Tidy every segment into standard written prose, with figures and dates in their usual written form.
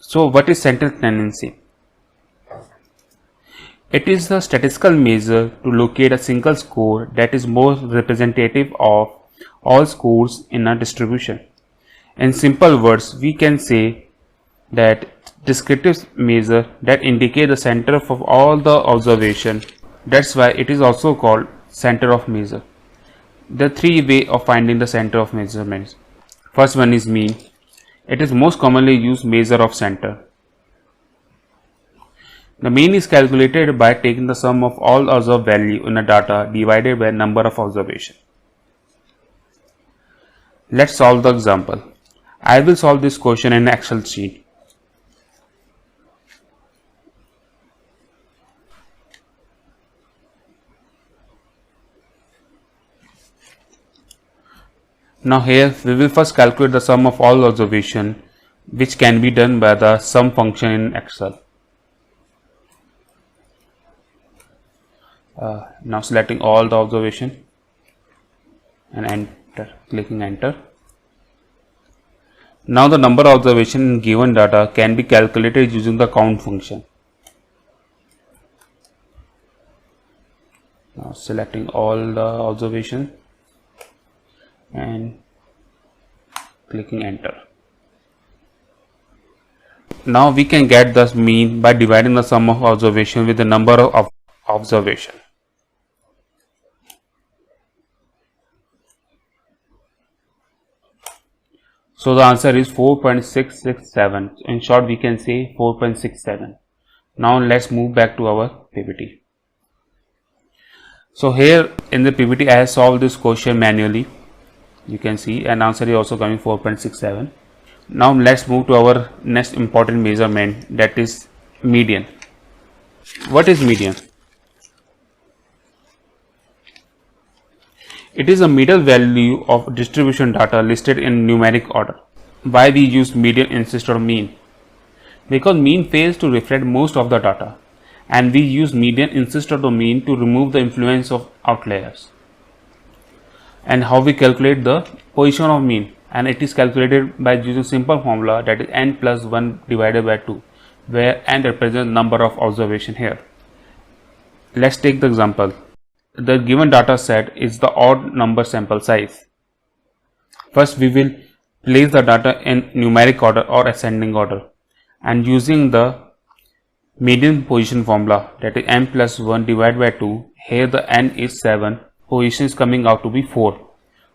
So what is central tendency? It is the statistical measure to locate a single score that is more representative of all scores in a distribution. In simple words, we can say that descriptive measure that indicate the center of all the observation. That's why it is also called center of measure. There are three ways of finding the center of measurements. First one is mean. It is most commonly used measure of center. The mean is calculated by taking the sum of all observed value in a data divided by number of observations. Let's solve the example. I will solve this question in an Excel sheet. Now here we will first calculate the sum of all observation, which can be done by the sum function in Excel. Now selecting all the observation and enter, clicking enter. Now the number of observation in given data can be calculated using the count function. Now selecting all the observation and clicking enter. Now we can get the mean by dividing the sum of observation with the number of observation. So the answer is 4.667. In short, we can say 4.67. Now let's move back to our PPT. So here in the PPT I have solved this question manually. You can see an answer is also coming 4.67. Now let's move to our next important measurement, that is median. What is median? It is a middle value of distribution data listed in numeric order. Why we use median instead of mean? Because mean fails to reflect most of the data, and we use median instead of the mean to remove the influence of outliers. And how we calculate the position of mean? And it is calculated by using simple formula, that is n plus 1 divided by 2, where n represents number of observation here. Let's take the example. The given data set is the odd number sample size. First we will place the data in numeric order or ascending order, and using the median position formula, that is n plus 1 divided by 2, here the n is 7, position is coming out to be 4.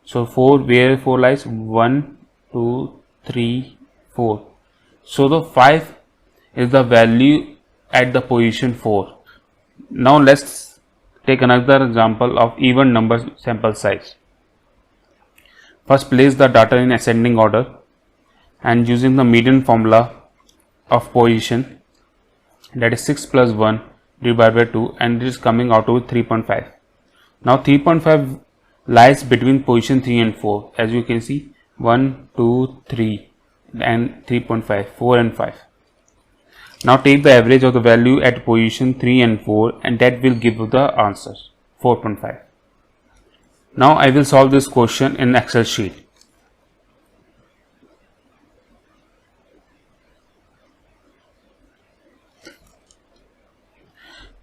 So 4, where 4 lies? 1, 2, 3, 4. So the 5 is the value at the position 4. Now let's take another example of even number sample size. First place the data in ascending order, and using the median formula of position, that is 6 plus 1 divided by 2, and it is coming out to 3.5. Now 3.5 lies between position 3 and 4. As you can see, 1, 2, 3 and 3.5, 4 and 5. Now take the average of the value at position 3 and 4, and that will give you the answer 4.5. Now I will solve this question in Excel sheet.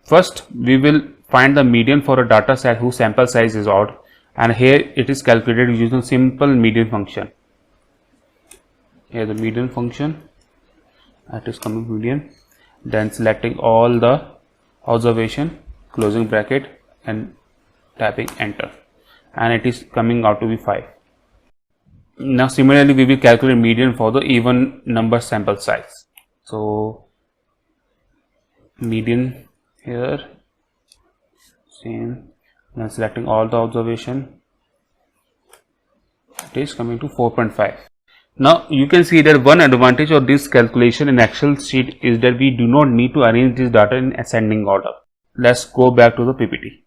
First we will find the median for a data set whose sample size is odd, and here it is calculated using simple median function. Here the median function, that is coming median, then selecting all the observation, closing bracket and tapping enter, and it is coming out to be 5. Now similarly we will calculate median for the even number sample size. So median here, same, then selecting all the observation, it is coming to 4.5. Now you can see that one advantage of this calculation in Excel sheet is that we do not need to arrange this data in ascending order. Let's go back to the PPT.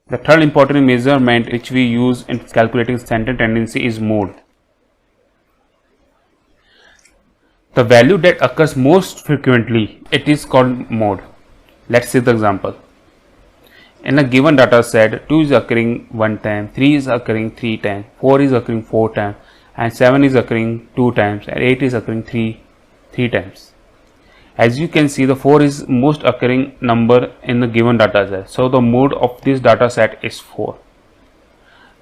The third important measurement which we use in calculating central tendency is mode. The value that occurs most frequently, it is called mode. Let's see the example. In a given data set, 2 is occurring 1 time, 3 is occurring 3 times, 4 is occurring 4 times, and 7 is occurring 2 times and 8 is occurring 3 times. As you can see, the 4 is most occurring number in the given data set. So the mode of this data set is 4.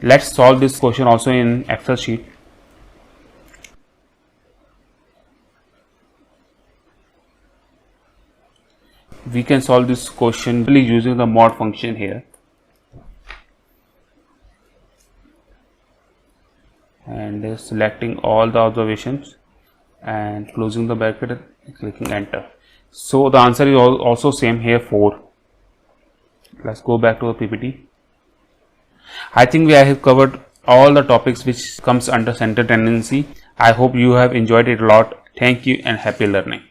Let's solve this question also in Excel sheet. We can solve this question using the mod function here. And selecting all the observations and closing the bracket and clicking enter. So the answer is also same here, 4. Let's go back to the PPT. I think we have covered all the topics which comes under center tendency. I hope you have enjoyed it a lot. Thank you and happy learning.